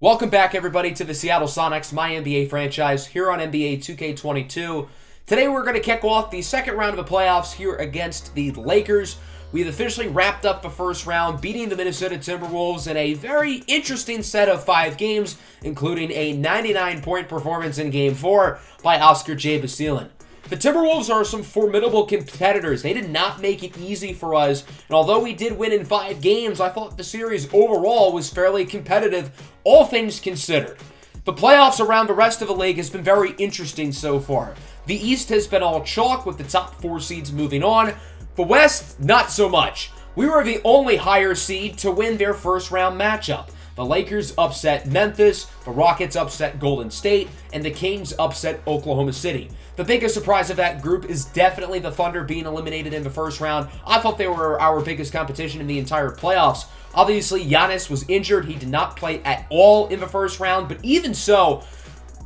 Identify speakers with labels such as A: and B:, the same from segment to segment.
A: Welcome back, everybody, to the Seattle Sonics MyNBA franchise here on NBA 2K22. Today, we're going to kick off the second round of the playoffs here against the Lakers. We've officially wrapped up the first round, beating the Minnesota Timberwolves in a very interesting set of 5 games, including a 99-point performance in Game 4 by Oscar J. Basilin. The Timberwolves are some formidable competitors. They did not make it easy for us, and although we did win in 5 games, I thought the series overall was fairly competitive, all things considered. The playoffs around the rest of the league has been very interesting so far. The East has been all chalk with the top 4 seeds moving on. The West, not so much. We were the only higher seed to win their first round matchup. The Lakers upset Memphis, the Rockets upset Golden State, and the Kings upset Oklahoma City. The biggest surprise of that group is definitely the Thunder being eliminated in the first round. I thought they were our biggest competition in the entire playoffs. Obviously, Giannis was injured. He did not play at all in the first round, but even so,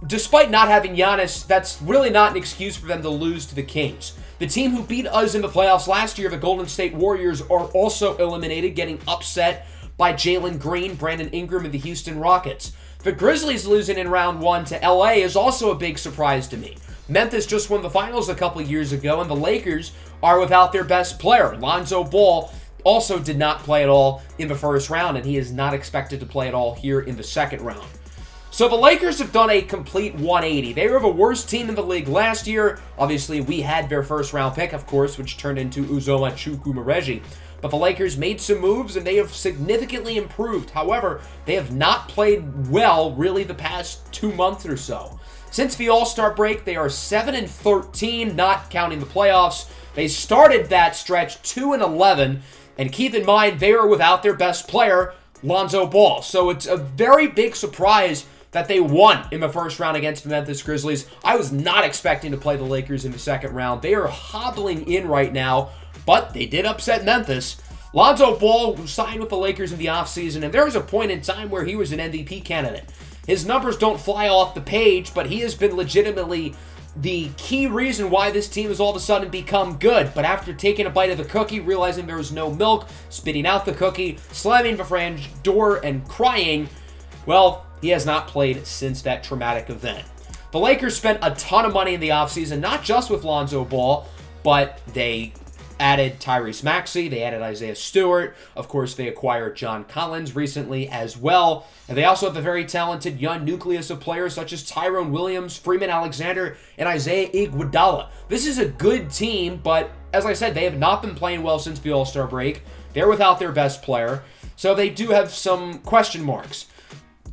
A: despite not having Giannis, that's really not an excuse for them to lose to the Kings. The team who beat us in the playoffs last year, the Golden State Warriors, are also eliminated, getting upset by Jalen Green, Brandon Ingram, and the Houston Rockets. The Grizzlies losing in round 1 to LA is also a big surprise to me. Memphis just won the finals a couple years ago, and the Lakers are without their best player. Lonzo Ball also did not play at all in the first round, and he is not expected to play at all here in the second round. So the Lakers have done a complete 180. They were the worst team in the league last year. Obviously, we had their first round pick, of course, which turned into Uzoma Chukwumereji. But the Lakers made some moves, and they have significantly improved. However, they have not played well, really, the past 2 months or so. Since the All-Star break, they are 7-13, not counting the playoffs. They started that stretch 2-11, and keep in mind, they are without their best player, Lonzo Ball. So it's a very big surprise that they won in the first round against the Memphis Grizzlies. I was not expecting to play the Lakers in the second round. They are hobbling in right now, but they did upset Memphis. Lonzo Ball signed with the Lakers in the offseason, and there was a point in time where he was an MVP candidate. His numbers don't fly off the page, but he has been legitimately the key reason why this team has all of a sudden become good. But after taking a bite of the cookie, realizing there was no milk, spitting out the cookie, slamming the fringe door, and crying, well, he has not played since that traumatic event. The Lakers spent a ton of money in the offseason, not just with Lonzo Ball, but they added Tyrese Maxey, they added Isaiah Stewart, of course they acquired John Collins recently as well, and they also have a very talented young nucleus of players such as Tyrone Williams, Freeman Alexander, and Isaiah Iguodala. This is a good team, but as I said, they have not been playing well since the All-Star break. They're without their best player, so they do have some question marks.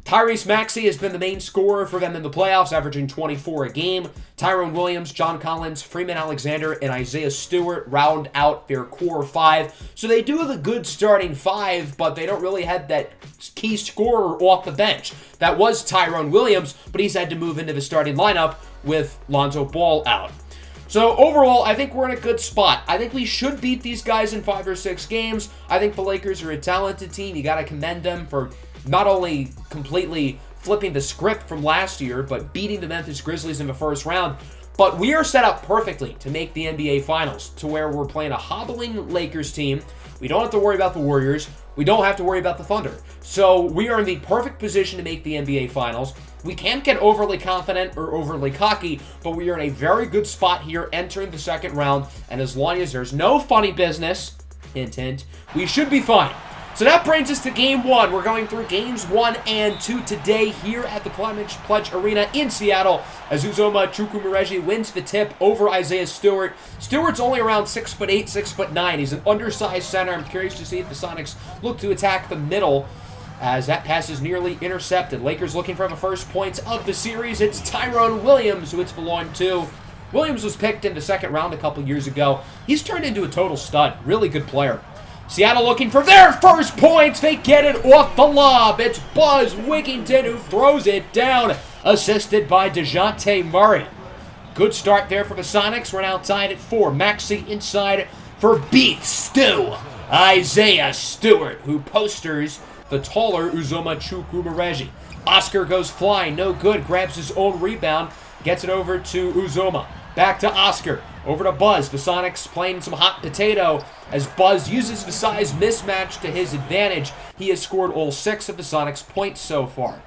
A: Tyrese Maxey has been the main scorer for them in the playoffs, averaging 24 a game. Tyrone Williams, John Collins, Freeman Alexander, and Isaiah Stewart round out their core 5. So they do have a good starting 5, but they don't really have that key scorer off the bench. That was Tyrone Williams, but he's had to move into the starting lineup with Lonzo Ball out. So overall, I think we're in a good spot. I think we should beat these guys in 5 or 6 games. I think the Lakers are a talented team. You got to commend them for not only completely flipping the script from last year, but beating the Memphis Grizzlies in the first round. But we are set up perfectly to make the NBA Finals, to where we're playing a hobbling Lakers team. We don't have to worry about the Warriors. We don't have to worry about the Thunder. So we are in the perfect position to make the NBA Finals. We can't get overly confident or overly cocky, but we are in a very good spot here entering the second round. And as long as there's no funny business, hint, hint, we should be fine. So that brings us to Game 1. We're going through Games 1 and 2 today here at the Climate Pledge Arena in Seattle as Uzoma Chukwumereji wins the tip over Isaiah Stewart. Stewart's only around 6'8", 6'9". He's an undersized center. I'm curious to see if the Sonics look to attack the middle as that pass is nearly intercepted. Lakers looking for the first points of the series. It's Tyrone Williams who it's belonged to. Williams was picked in the second round a couple years ago. He's turned into a total stud. Really good player. Seattle looking for their first points. They get it off the lob. It's Buzz Wigginton who throws it down, assisted by DeJounte Murray. Good start there for the Sonics. We're now tied at 4. Maxey inside for Beef Stew. Isaiah Stewart, who posters the taller Uzoma Chukwumereji. Oscar goes flying. No good. Grabs his own rebound. Gets it over to Uzoma. Back to Oscar. Over to Buzz. The Sonics playing some hot potato as Buzz uses the size mismatch to his advantage. He has scored all 6 of the Sonics' points so far.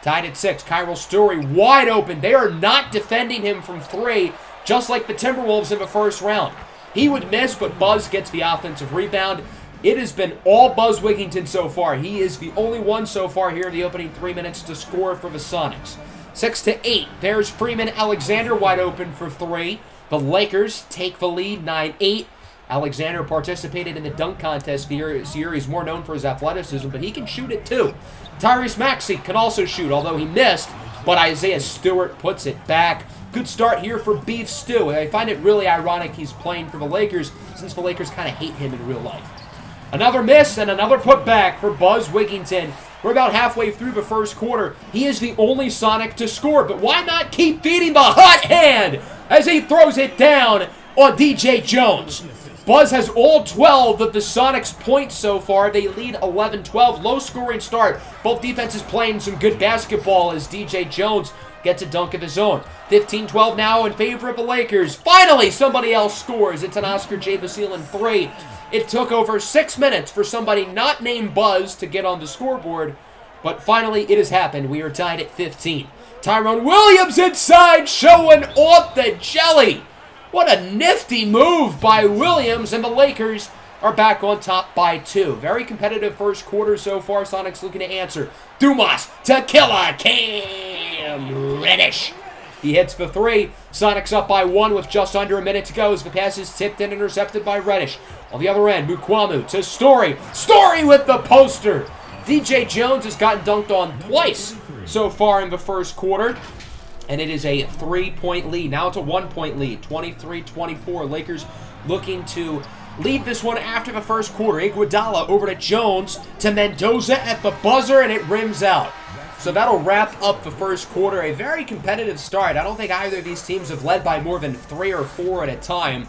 A: Tied at 6. Kyril Story wide open. They are not defending him from 3, just like the Timberwolves in the first round. He would miss, but Buzz gets the offensive rebound. It has been all Buzz Wigginton so far. He is the only one so far here in the opening 3 minutes to score for the Sonics. 6 to 8. There's Freeman Alexander wide open for 3. The Lakers take the lead 9-8. Alexander participated in the dunk contest this year. He's more known for his athleticism, but he can shoot it too. Tyrese Maxey can also shoot, although he missed, but Isaiah Stewart puts it back. Good start here for Beef Stew. I find it really ironic he's playing for the Lakers, since the Lakers kind of hate him in real life. Another miss and another putback for Buzz Wigginton. We're about halfway through the first quarter. He is the only Sonic to score, but why not keep feeding the hot hand as he throws it down on DJ Jones? Buzz has all 12 of the Sonics' points so far. They lead 11-12. Low-scoring start. Both defenses playing some good basketball as DJ Jones gets a dunk of his own. 15-12 now in favor of the Lakers. Finally, somebody else scores. It's an Oscar J. Basile 3. It took over 6 minutes for somebody not named Buzz to get on the scoreboard, but finally it has happened. We are tied at 15. Tyrone Williams inside, showing off the jelly. What a nifty move by Williams, and the Lakers are back on top by 2. Very competitive first quarter so far. Sonics looking to answer. Dumas to Killer Cam Reddish. He hits for 3. Sonics up by 1 with just under a minute to go as the pass is tipped and intercepted by Reddish. On the other end, Mukwamu to Story. Story with the poster. DJ Jones has gotten dunked on twice so far in the first quarter. And it is a 3-point lead. Now it's a 1-point lead. 23-24. Lakers looking to lead this one after the first quarter. Iguodala over to Jones to Mendoza at the buzzer, and it rims out. So that'll wrap up the first quarter. A very competitive start. I don't think either of these teams have led by more than 3 or 4 at a time.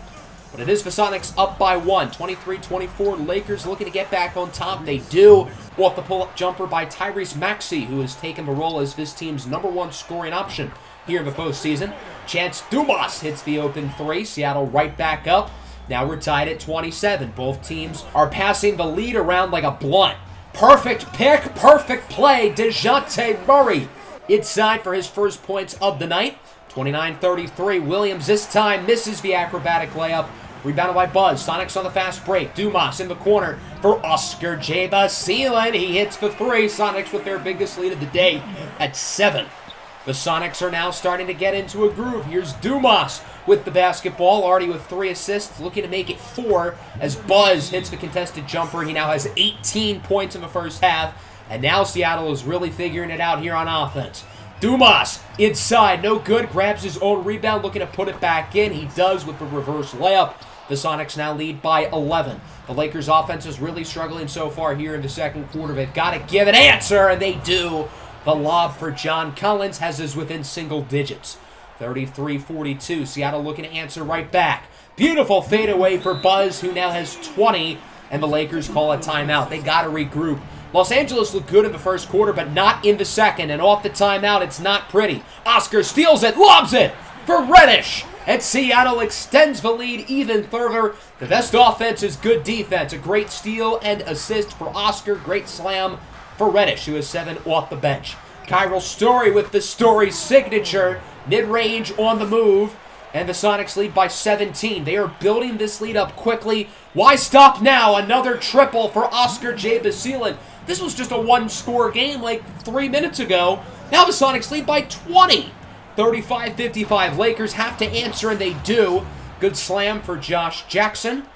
A: But it is the Sonics up by 1. 23-24. Lakers looking to get back on top. They do. Off the pull-up jumper by Tyrese Maxey, who has taken the role as this team's #1 scoring option here in the postseason. Chance Dumas hits the open 3. Seattle right back up. Now we're tied at 27. Both teams are passing the lead around like a blunt. Perfect pick, perfect play. DeJounte Murray inside for his first points of the night. 29-33. Williams this time misses the acrobatic layup. Rebounded by Buzz. Sonics on the fast break. Dumas in the corner for Oscar J. Basile. He hits the 3. Sonics with their biggest lead of the day at 7. The Sonics are now starting to get into a groove. Here's Dumas with the basketball, already with 3 assists, looking to make it 4 as Buzz hits the contested jumper. He now has 18 points in the first half, and now Seattle is really figuring it out here on offense. Dumas inside, no good, grabs his own rebound, looking to put it back in. He does with the reverse layup. The Sonics now lead by 11. The Lakers' offense is really struggling so far here in the second quarter. They've got to give an answer, and they do. The lob for John Collins has us within single digits. 33-42. Seattle looking to answer right back. Beautiful fadeaway for Buzz, who now has 20, and the Lakers call a timeout. They got to regroup. Los Angeles looked good in the first quarter, but not in the second, and off the timeout, it's not pretty. Oscar steals it, lobs it for Reddish, and Seattle extends the lead even further. The best offense is good defense. A great steal and assist for Oscar. Great slam for Reddish, who has 7 off the bench. Kyril Story with the Story signature. Mid-range on the move. And the Sonics lead by 17. They are building this lead up quickly. Why stop now? Another triple for Oscar J. Basile. This was just a 1-score game like 3 minutes ago. Now the Sonics lead by 20. 35-55. Lakers have to answer, and they do. Good slam for Josh Jackson.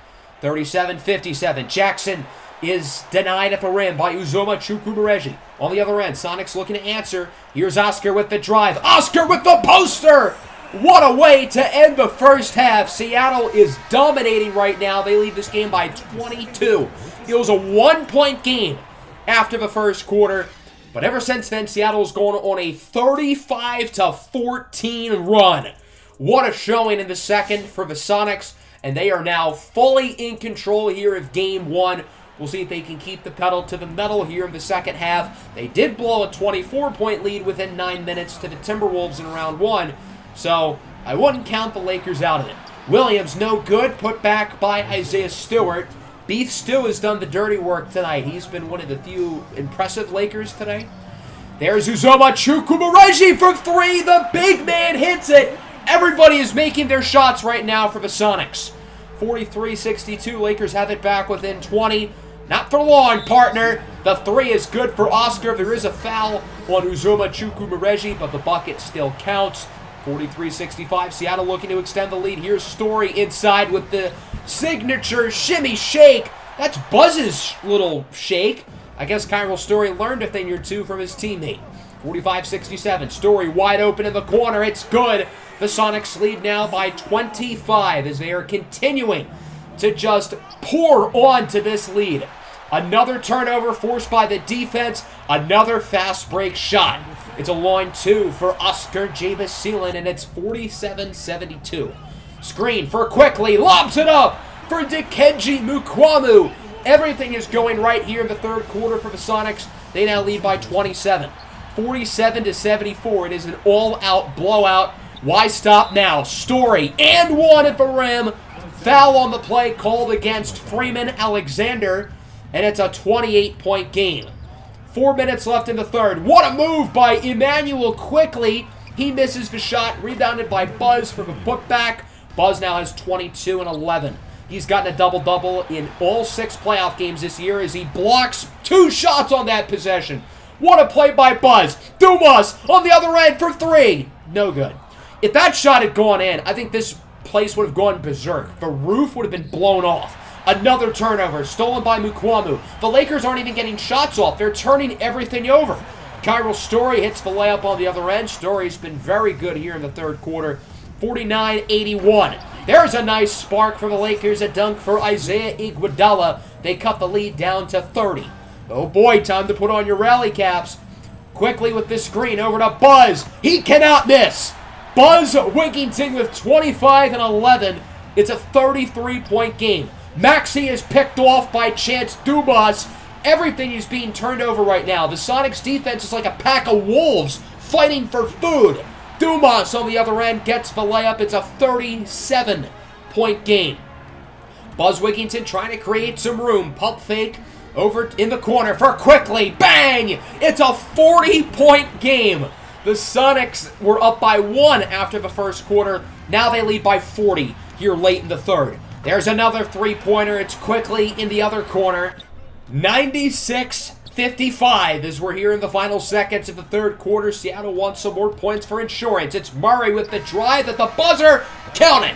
A: 37-57. Jackson is denied at the rim by Uzoma Chukwumereji. On the other end, Sonics looking to answer. Here's Oscar with the drive. Oscar with the poster! What a way to end the first half. Seattle is dominating right now. They lead this game by 22. It was a 1-point game after the first quarter. But ever since then, Seattle's gone on a 35-14 run. What a showing in the second for the Sonics. And they are now fully in control here of Game 1. We'll see if they can keep the pedal to the metal here in the second half. They did blow a 24-point lead within 9 minutes to the Timberwolves in round 1. So I wouldn't count the Lakers out of it. Williams, no good. Put back by Isaiah Stewart. Beef Stew has done the dirty work tonight. He's been one of the few impressive Lakers today. There's Uzoma Chukwuemeka from three. The big man hits it. Everybody is making their shots right now for the Sonics. 43-62. Lakers have it back within 20. Not for long, partner. The three is good for Oscar. There is a foul on Uzoma Chukwuemeka, but the bucket still counts. 43-65. Seattle looking to extend the lead. Here's Story inside with the signature shimmy shake. That's Buzz's little shake. I guess Kyril Story learned a thing or two from his teammate. 45-67. Story wide open in the corner. It's good. The Sonics lead now by 25 as they are continuing to just pour on to this lead. Another turnover forced by the defense. Another fast break shot. It's a line two for Oscar James-Seelan, and it's 47-72. Screen for Quickly. Lobs it up for Dikembe Mukuamu. Everything is going right here in the third quarter for the Sonics. They now lead by 27. 47-74. It is an all-out blowout. Why stop now? Story and one at the rim. Foul on the play called against Freeman Alexander, and it's a 28-point game. 4 minutes left in the third. What a move by Emmanuel Quickly. He misses the shot, rebounded by Buzz for the putback. Buzz now has 22 and 11. He's gotten a double-double in all 6 playoff games this year as he blocks 2 shots on that possession. What a play by Buzz. Dumas on the other end for 3. No good. If that shot had gone in, I think this place would have gone berserk. The roof would have been blown off. Another turnover, stolen by Mukuamu. The Lakers aren't even getting shots off. They're turning everything over. Kyril Story hits the layup on the other end. Story's been very good here in the third quarter. 49-81. There's a nice spark for the Lakers. A dunk for Isaiah Iguodala. They cut the lead down to 30. Oh boy, time to put on your rally caps. Quickly with this screen over to Buzz. He cannot miss. Buzz Wigginton with 25 and 11. It's a 33-point game. Maxey is picked off by Chance Dumas. Everything is being turned over right now. The Sonics defense is like a pack of wolves fighting for food. Dumas on the other end gets the layup. It's a 37-point game. Buzz Wigginton trying to create some room. Pump fake over in the corner for Quickly. Bang! It's a 40-point game. The Sonics were up by 1 after the first quarter. Now they lead by 40 here late in the third. There's another three-pointer. It's Quickly in the other corner. 96-55 as we're here in the final seconds of the third quarter. Seattle wants some more points for insurance. It's Murray with the drive at the buzzer. Count it.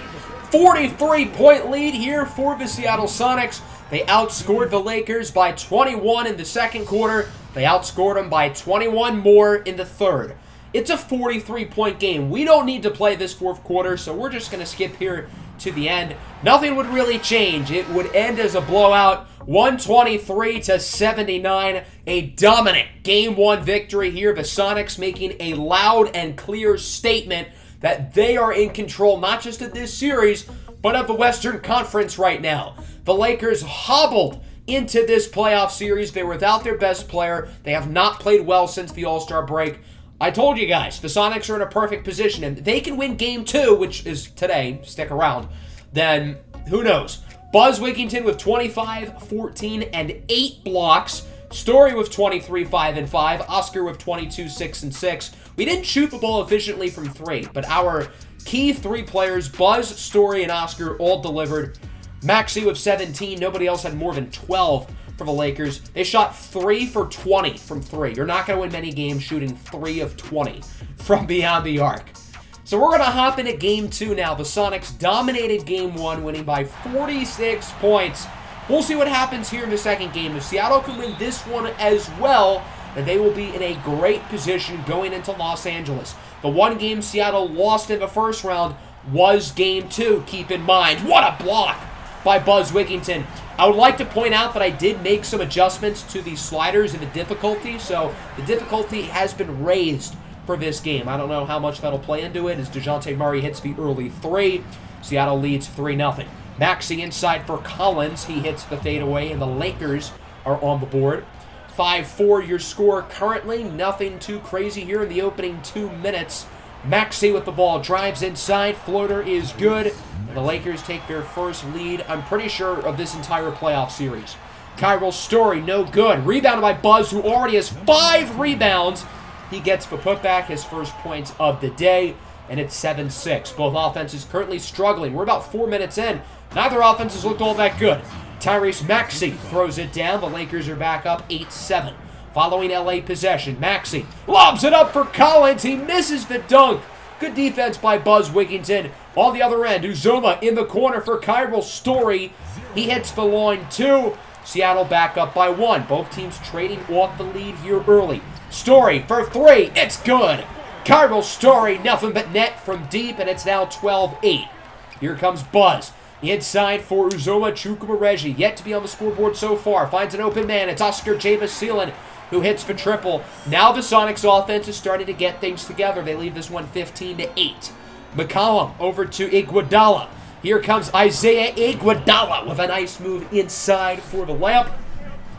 A: 43-point lead here for the Seattle Sonics. They outscored the Lakers by 21 in the second quarter. They outscored them by 21 more in the third. It's a 43-point game. We don't need to play this fourth quarter, so we're just going to skip here to the end. Nothing would really change. It would end as a blowout, 123-79. A dominant Game 1 victory here. The Sonics making a loud and clear statement that they are in control, not just of this series, but of the Western Conference right now. The Lakers hobbled into this playoff series. They were without their best player. They have not played well since the All-Star break. I told you guys, the Sonics are in a perfect position, and they can win Game 2, which is today, stick around, then who knows. Buzz Wigginton with 25, 14, and 8 blocks. Story with 23, 5, and 5. Oscar with 22, 6, and 6. We didn't shoot the ball efficiently from 3, but our key 3 players, Buzz, Story, and Oscar, all delivered. Maxey with 17. Nobody else had more than 12 for the Lakers. They shot 3 for 20 from 3. You're not going to win many games shooting 3 of 20 from beyond the arc. So we're going to hop into Game 2 now. The Sonics dominated Game 1, winning by 46 points. We'll see what happens here in the second game. If Seattle can win this one as well, then they will be in a great position going into Los Angeles. The one game Seattle lost in the first round was Game 2, keep in mind. What a block by Buzz Wigginton. I would like to point out that I did make some adjustments to the sliders and the difficulty, so the difficulty has been raised for this game. I don't know how much that'll play into it as DeJounte Murray hits the early 3. Seattle leads 3-0. Maxey inside for Collins. He hits the fadeaway, and the Lakers are on the board. 5-4 your score currently. Nothing too crazy here in the opening 2 minutes. Maxey with the ball, drives inside, floater is good, and the Lakers take their first lead, I'm pretty sure, of this entire playoff series. Kyril Story, no good. Rebounded by Buzz, who already has 5 rebounds. He gets the putback, his first points of the day, and it's 7-6. Both offenses currently struggling. We're about 4 minutes in. Neither offenses looked all that good. Tyrese Maxey throws it down. The Lakers are back up 8-7. Following LA possession, Maxey lobs it up for Collins. He misses the dunk. Good defense by Buzz Wigginton. On the other end, Uzoma in the corner for Kyril Story. He hits the line 2. Seattle back up by 1. Both teams trading off the lead here early. Story for 3. It's good. Kyril Story, nothing but net from deep, and it's now 12-8. Here comes Buzz. Inside for Uzoma Chukwuemeka, yet to be on the scoreboard so far. Finds an open man. It's Oscar James-Seelan who hits the triple. Now the Sonics offense is starting to get things together. They leave this one 15-8. McCollum over to Iguodala. Here comes Isaiah Iguodala with a nice move inside for the layup.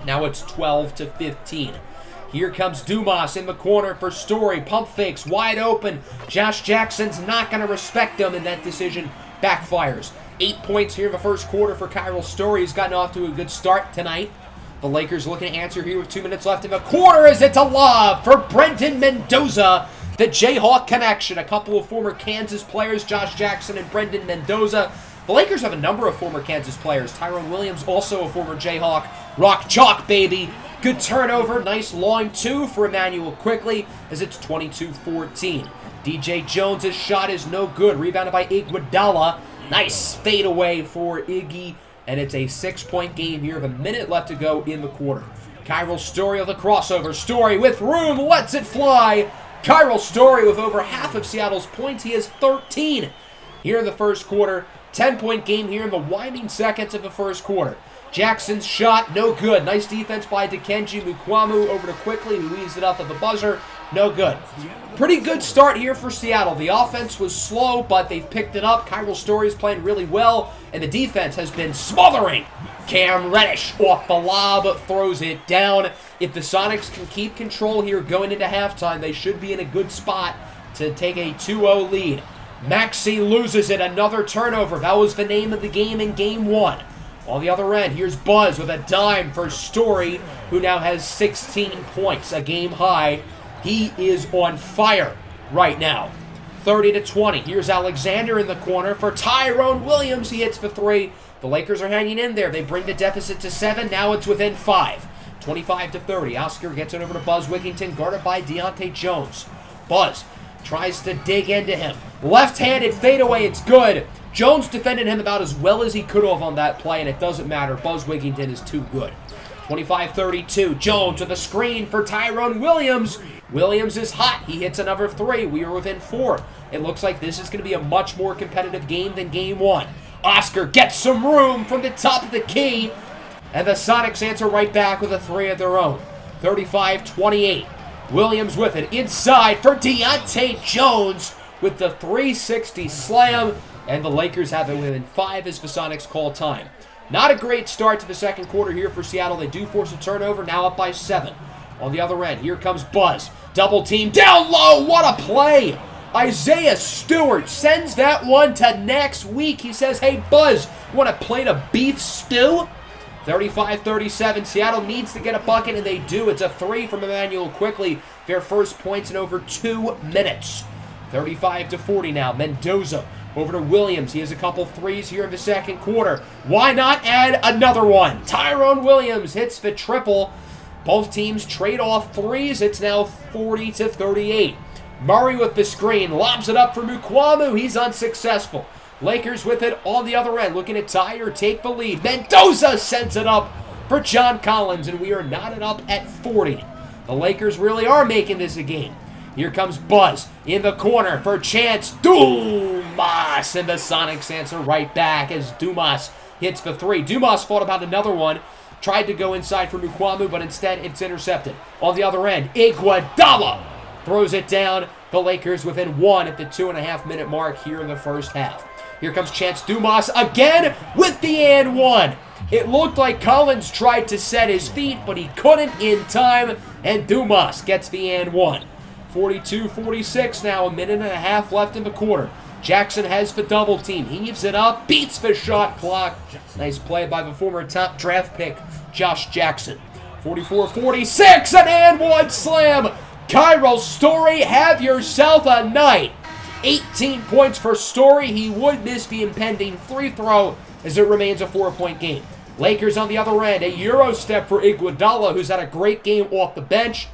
A: Now it's 12-15. Here comes Dumas in the corner for Story. Pump fakes, wide open. Josh Jackson's not going to respect him, and that decision backfires. 8 points here in the first quarter for Kyril Story. He's gotten off to a good start tonight. The Lakers looking to answer here with 2 minutes left in the quarter as it's a lob for Brendan Mendoza. The Jayhawk connection. A couple of former Kansas players, Josh Jackson and Brendan Mendoza. The Lakers have a number of former Kansas players. Tyrone Williams, also a former Jayhawk. Rock chalk, baby. Good turnover. Nice long 2 for Emmanuel Quickly as it's 22-14. DJ Jones' shot is no good. Rebounded by Iguodala. Nice fadeaway for Iggy. And it's a 6-point game here with a minute left to go in the quarter. Kyril Story of the crossover. Story with room. Lets it fly. Kyril Story with over half of Seattle's points. He has 13 here in the first quarter. 10-point game here in the winding seconds of the first quarter. Jackson's shot, no good. Nice defense by Dikembe Mutombo over to Quickly, who leaves it up at the buzzer. No good. Pretty good start here for Seattle. The offense was slow, but they've picked it up. Kyril Story is playing really well, and the defense has been smothering. Cam Reddish off the lob, throws it down. If the Sonics can keep control here going into halftime, they should be in a good spot to take a 2-0 lead. Maxey loses it, another turnover. That was the name of the game in Game 1. On the other end, here's Buzz with a dime for Story, who now has 16 points, a game high. He is on fire right now. 30-20. Here's Alexander in the corner for Tyrone Williams. He hits the 3. The Lakers are hanging in there. They bring the deficit to 7. Now it's within 5. 25-30. Oscar gets it over to Buzz Wigginton, guarded by Deontay Jones. Buzz tries to dig into him. Left-handed fadeaway. It's good. Jones defended him about as well as he could have on that play, and it doesn't matter. Buzz Wigginton is too good. 25-32. Jones with a screen for Tyrone Williams. Williams is hot. He hits another 3. We are within 4. It looks like this is going to be a much more competitive game than Game 1. Oscar gets some room from the top of the key, and the Sonics answer right back with a 3 of their own. 35-28. Williams with it inside for Deontay Jones with the 360 slam, and the Lakers have it within 5 as the Sonics call time. Not a great start to the second quarter here for Seattle. They do force a turnover, now up by 7. On the other end, here comes Buzz. Double team down low. What a play. Isaiah Stewart sends that one to next week. He says, hey, Buzz, you want to plate of beef stew? 35-37. Seattle needs to get a bucket, and they do. It's a 3 from Emmanuel Quickly. Their first points in over 2 minutes. 35-40 now. Mendoza over to Williams. He has a couple 3s here in the second quarter. Why not add another one? Tyrone Williams hits the triple. Both teams trade off 3s. It's now 40-38. Murray with the screen. Lobs it up for Mutombo. He's unsuccessful. Lakers with it on the other end. Looking to tie or take the lead. Mendoza sends it up for John Collins, and we are knotted up at 40. The Lakers really are making this a game. Here comes Buzz in the corner for Chance Dumas, and the Sonics answer right back as Dumas hits the 3. Dumas fought about another one. Tried to go inside for Mutombo, but instead it's intercepted. On the other end, Iguodala throws it down. The Lakers within 1 at the 2.5-minute mark here in the first half. Here comes Chance Dumas again with the and 1. It looked like Collins tried to set his feet, but he couldn't in time, and Dumas gets the and 1. 42-46 now, 1.5 minutes left in the quarter. Jackson has the double team. Heaves it up, beats the shot clock. Nice play by the former top draft pick, Josh Jackson. 44-46, an and 1 slam. Kyril Story, have yourself a night. 18 points for Story. He would miss the impending free throw as it remains a 4-point game. Lakers on the other end, a Euro step for Iguodala, who's had a great game off the bench.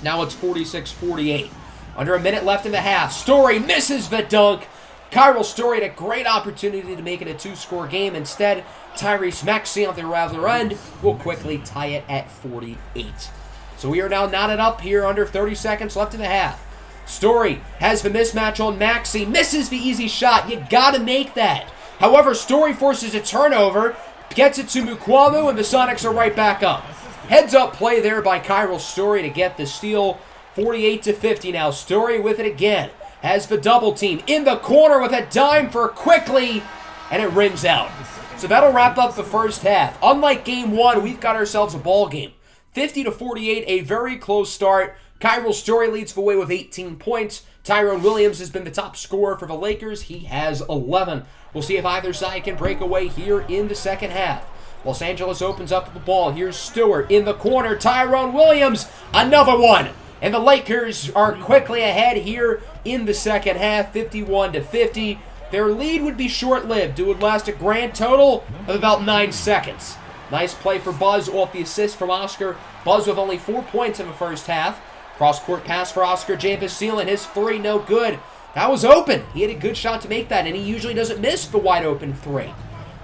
A: Now it's 46-48. Under a minute left in the half. Story misses the dunk. Kyril Story had a great opportunity to make it a 2-score game. Instead, Tyrese Maxey on the other end will quickly tie it at 48. So we are now knotted up here under 30 seconds left in the half. Story has the mismatch on Maxey. Misses the easy shot. You gotta make that. However, Story forces a turnover. Gets it to Mukwamu, and the Sonics are right back up. Heads-up play there by Kyril Story to get the steal. 48-50 now. Story with it again. Has the double team in the corner with a dime for Quickly, and it rings out. So that'll wrap up the first half. Unlike game one, we've got ourselves a ball game. 50-48, a very close start. Kyril Story leads the way with 18 points. Tyrone Williams has been the top scorer for the Lakers. He has 11. We'll see if either side can break away here in the second half. Los Angeles opens up the ball. Here's Stewart in the corner. Tyrone Williams, another one. And the Lakers are quickly ahead here in the second half, 51-50. Their lead would be short-lived. It would last a grand total of about 9 seconds. Nice play for Buzz off the assist from Oscar. Buzz with only 4 points in the first half. Cross-court pass for Oscar James, and his three no good. That was open. He had a good shot to make that, and he usually doesn't miss the wide-open three.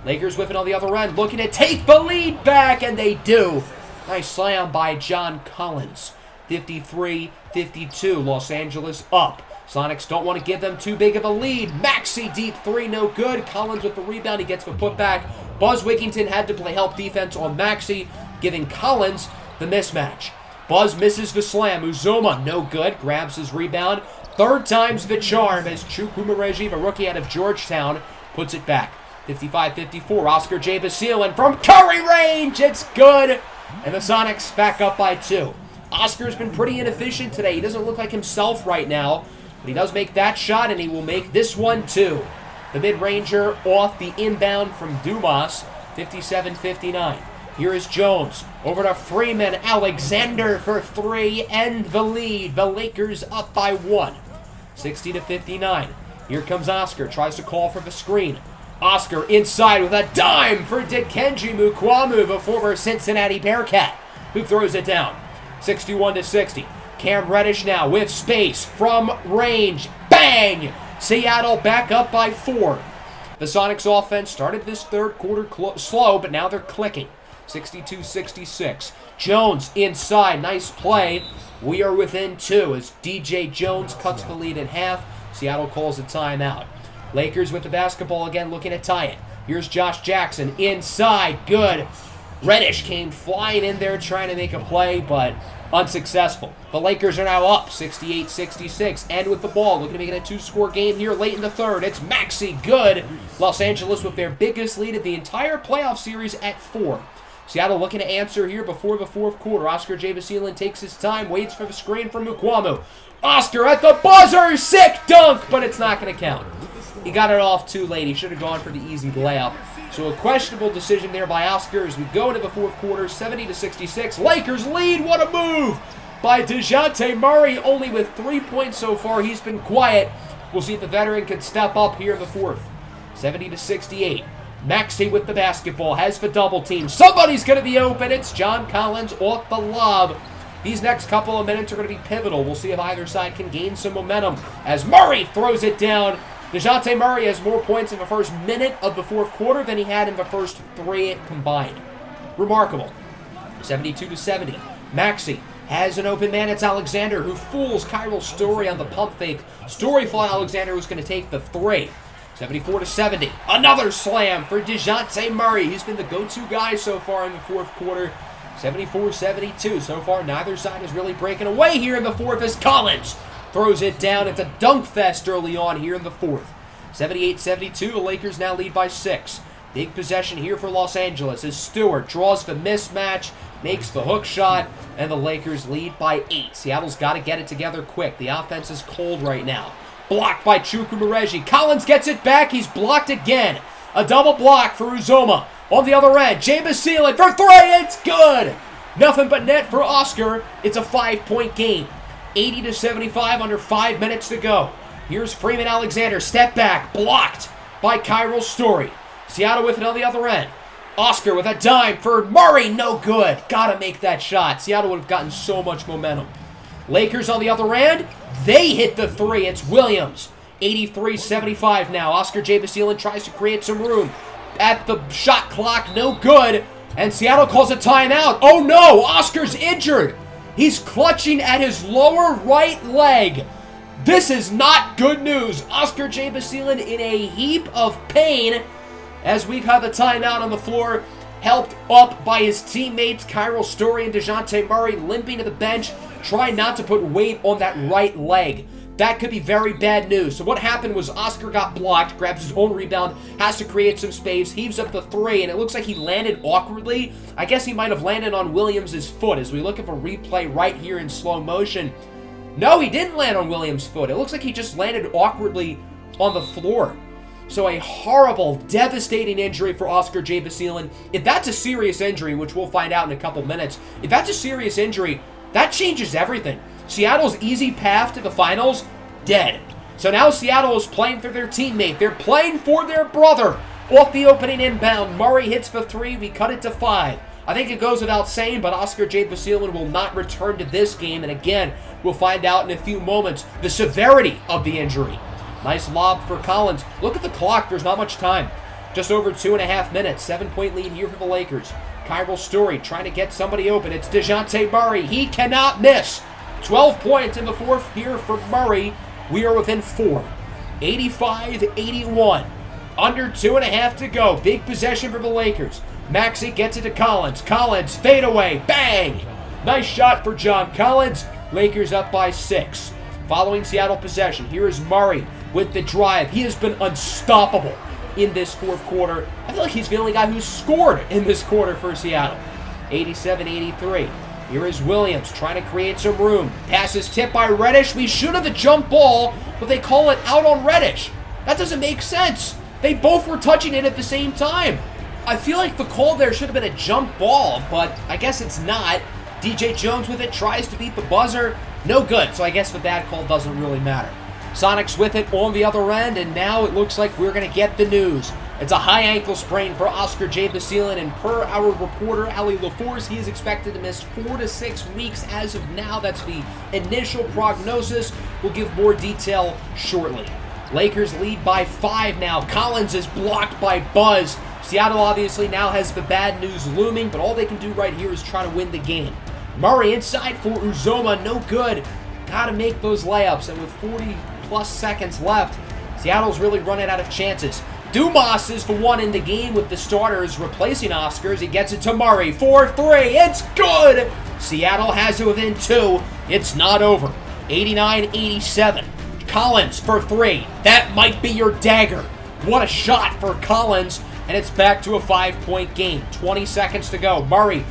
A: Lakers with it on the other end, looking to take the lead back, and they do. Nice slam by John Collins. 53-52, Los Angeles up. Sonics don't want to give them too big of a lead. Maxey deep three, no good. Collins with the rebound, he gets the putback. Buzz Wigginton had to play help defense on Maxey, giving Collins the mismatch. Buzz misses the slam. Uzoma, no good, grabs his rebound. Third time's the charm as Chukwumereji, the rookie out of Georgetown, puts it back. 55-54, Oscar James, and from Curry range, it's good. And the Sonics back up by 2. Oscar's been pretty inefficient today. He doesn't look like himself right now, but he does make that shot, and he will make this one too. The mid-ranger off the inbound from Dumas, 57-59. Here is Jones, over to Freeman, Alexander for three, and the lead. The Lakers up by 1, 60-59. Here comes Oscar, tries to call for the screen. Oscar inside with a dime for Dikembe Mukwamu, the former Cincinnati Bearcat, who throws it down. 61-60. Cam Reddish now with space from range. Bang! Seattle back up by 4. The Sonics offense started this third quarter slow, but now they're clicking. 62-66. Jones inside. Nice play. We are within 2 as DJ Jones cuts the lead in half. Seattle calls a timeout. Lakers with the basketball again, looking to tie it. Here's Josh Jackson inside. Good. Reddish came flying in there trying to make a play, but unsuccessful. The Lakers are now up 68-66, and with the ball, looking to make it a 2-score game here late in the third. It's Maxey, good. Los Angeles with their biggest lead of the entire playoff series at 4. Seattle looking to answer here before the fourth quarter. Oscar James takes his time, waits for the screen from Mukwamu. Oscar at the buzzer, sick dunk, but it's not going to count. He got it off too late. He should have gone for the easy layup. So a questionable decision there by Oscar as we go into the fourth quarter, 70-66. Lakers lead. What a move by DeJounte Murray, only with 3 points so far. He's been quiet. We'll see if the veteran can step up here in the fourth. 70-68. Maxey with the basketball, has the double team. Somebody's going to be open. It's John Collins off the lob. These next couple of minutes are going to be pivotal. We'll see if either side can gain some momentum as Murray throws it down. DeJounte Murray has more points in the first minute of the fourth quarter than he had in the first 3 combined. Remarkable. 72-70. Maxey has an open man. It's Alexander who fools Kyril Story on the pump fake. Story thought Alexander was going to take the 3. 74-70. Another slam for DeJounte Murray. He's been the go-to guy so far in the fourth quarter. 74-72. So far, neither side is really breaking away here in the fourth as Collins throws it down. It's a dunk fest early on here in the fourth. 78-72, the Lakers now lead by 6. Big possession here for Los Angeles as Stewart draws the mismatch, makes the hook shot, and the Lakers lead by 8. Seattle's got to get it together quick. The offense is cold right now. Blocked by Chukwumereji. Collins gets it back. He's blocked again. A double block for Uzoma. On the other end, James for 3. It's good. Nothing but net for Oscar. It's a 5-point game. 80-75, under 5 minutes to go. Here's Freeman Alexander, step back, blocked by Kyril Story. Seattle with it on the other end. Oscar with a dime for Murray, no good. Gotta make that shot. Seattle would have gotten so much momentum. Lakers on the other end, they hit the three. It's Williams. 83-75 now. Oscar J. Basile tries to create some room at the shot clock, no good. And Seattle calls a timeout. Oh no, Oscar's injured. He's clutching at his lower right leg. This is not good news. Oscar J. Basile in a heap of pain as we have a timeout on the floor, helped up by his teammates Kyril Story and DeJounte Murray, limping to the bench, trying not to put weight on that right leg. That could be very bad news. So what happened was Oscar got blocked, grabs his own rebound, has to create some space, heaves up the three, and it looks like he landed awkwardly. I guess he might have landed on Williams' foot as we look at a replay right here in slow motion. No, he didn't land on Williams' foot. It looks like he just landed awkwardly on the floor. So a horrible, devastating injury for Oscar J. Basile. If that's a serious injury, which we'll find out in a couple minutes, if that's a serious injury, that changes everything. Seattle's easy path to the finals, dead. So now Seattle is playing for their teammate. They're playing for their brother. Off the opening inbound, Murray hits the three. We cut it to 5. I think it goes without saying, but Oscar J. Basile will not return to this game. And again, we'll find out in a few moments the severity of the injury. Nice lob for Collins. Look at the clock. There's not much time. Just over 2.5 minutes. 7-point lead here for the Lakers. Kyril Story trying to get somebody open. It's DeJounte Murray. He cannot miss. 12 points in the fourth here for Murray. We are within 4. 85-81. Under 2.5 to go. Big possession for the Lakers. Maxey gets it to Collins. Collins, fade away. Bang! Nice shot for John Collins. Lakers up by 6. Following Seattle possession, here is Murray with the drive. He has been unstoppable in this fourth quarter. I feel like he's the only guy who's scored in this quarter for Seattle. 87-83. Here is Williams trying to create some room. Pass is tipped by Reddish. We should have a jump ball, but they call it out on Reddish. That doesn't make sense. They both were touching it at the same time. I feel like the call there should have been a jump ball, but I guess it's not. DJ Jones with it, tries to beat the buzzer. No good, so I guess the bad call doesn't really matter. Sonics with it on the other end, and now it looks like we're going to get the news. It's a high ankle sprain for Oscar J. Basile, and per our reporter, Ali LaForce, he is expected to miss 4 to 6 weeks as of now. That's the initial prognosis. We'll give more detail shortly. Lakers lead by 5 now. Collins is blocked by Buzz. Seattle obviously now has the bad news looming, but all they can do right here is try to win the game. Murray inside for Uzoma, no good. Gotta make those layups, and with 40-plus seconds left, Seattle's really running out of chances. Dumas is the one in the game with the starters replacing Oscar as he gets it to Murray. 4-3, it's good! Seattle has it within 2. It's not over. 89-87. Collins for 3. That might be your dagger. What a shot for Collins, and it's back to a 5-point game. 20 seconds to go. Murray,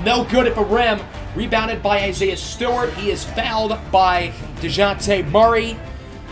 A: no good at the rim. Rebounded by Isaiah Stewart. He is fouled by DeJounte Murray,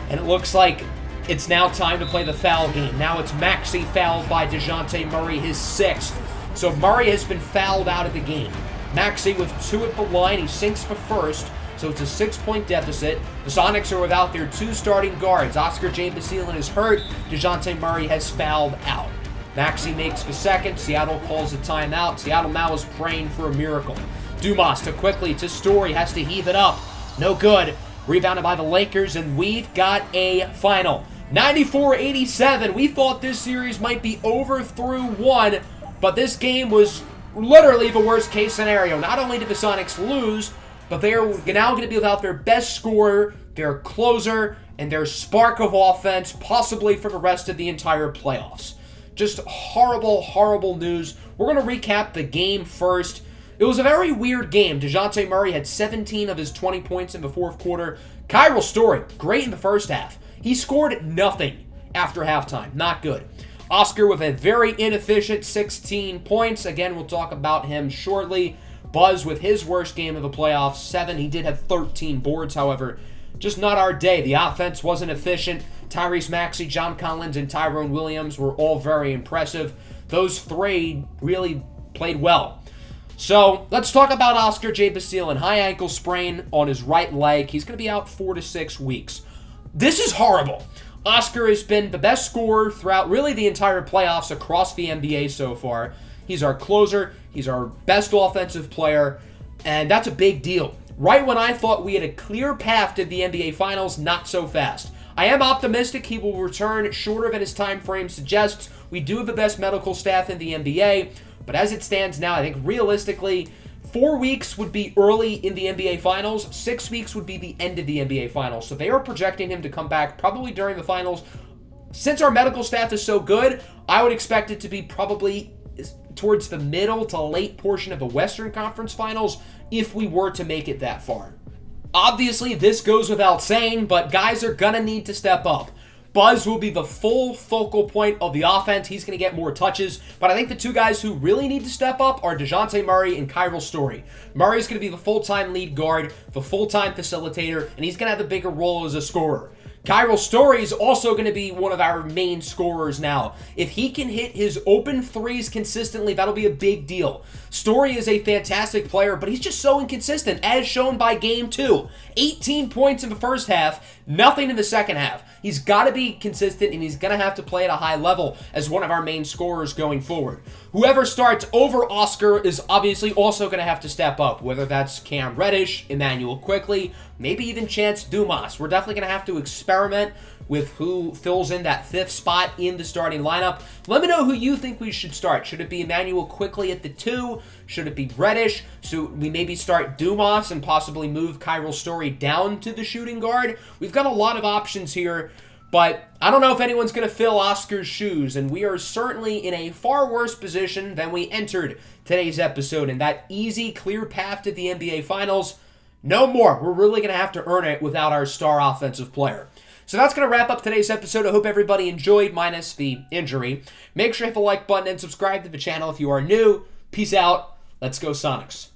A: and it looks like it's now time to play the foul game. Now it's Maxey fouled by DeJounte Murray, his 6th. So Murray has been fouled out of the game. Maxey with 2 at the line. He sinks for first, so it's a 6-point deficit. The Sonics are without their 2 starting guards. Oscar J. Basile is hurt. DeJounte Murray has fouled out. Maxey makes the second. Seattle calls a timeout. Seattle now is praying for a miracle. Dumas to quickly to Story, has to heave it up. No good. Rebounded by the Lakers, and we've got a final. 94-87. We thought this series might be over through 1, but this game was literally the worst case scenario. Not only did the Sonics lose, but they're now going to be without their best scorer, their closer, and their spark of offense, possibly for the rest of the entire playoffs. Just horrible, horrible news. We're going to recap the game first. It was a very weird game. DeJounte Murray had 17 of his 20 points in the fourth quarter. Kyril Story, great in the first half. He scored nothing after halftime. Not good. Oscar with a very inefficient 16 points. Again, we'll talk about him shortly. Buzz with his worst game of the playoffs, 7. He did have 13 boards, however. Just not our day. The offense wasn't efficient. Tyrese Maxey, John Collins, and Tyrone Williams were all very impressive. Those 3 really played well. So let's talk about Oscar J. Basile. High ankle sprain on his right leg. He's going to be out 4 to 6 weeks. This is horrible. Oscar has been the best scorer throughout really the entire playoffs across the NBA so far. He's our closer. He's our best offensive player. And that's a big deal. Right when I thought we had a clear path to the NBA Finals, not so fast. I am optimistic he will return shorter than his time frame suggests. We do have the best medical staff in the NBA, but as it stands now, I think realistically, 4 weeks would be early in the NBA Finals. 6 weeks would be the end of the NBA Finals. So they are projecting him to come back probably during the Finals. Since our medical staff is so good, I would expect it to be probably towards the middle to late portion of the Western Conference Finals if we were to make it that far. Obviously, this goes without saying, but guys are going to need to step up. Buzz will be the full focal point of the offense. He's going to get more touches. But I think the two guys who really need to step up are DeJounte Murray and Kyril Story. Murray's going to be the full-time lead guard, the full-time facilitator, and he's going to have a bigger role as a scorer. Kyril Story is also going to be one of our main scorers now. If he can hit his open threes consistently, that'll be a big deal. Story is a fantastic player, but he's just so inconsistent, as shown by Game 2. 18 points in the first half, nothing in the second half. He's got to be consistent, and he's going to have to play at a high level as one of our main scorers going forward. Whoever starts over Oscar is obviously also going to have to step up, whether that's Cam Reddish, Emmanuel Quickley, maybe even Chance Dumas. We're definitely going to have to experiment with who fills in that 5th spot in the starting lineup. Let me know who you think we should start. Should it be Emmanuel Quickley at the 2? Should it be Reddish? So we maybe start Dumas and possibly move Kyril Story down to the shooting guard? We've got a lot of options here, but I don't know if anyone's going to fill Oscar's shoes, and we are certainly in a far worse position than we entered today's episode. And that easy, clear path to the NBA Finals, no more. We're really going to have to earn it without our star offensive player. So that's going to wrap up today's episode. I hope everybody enjoyed, minus the injury. Make sure to hit the like button and subscribe to the channel if you are new. Peace out. Let's go Sonics.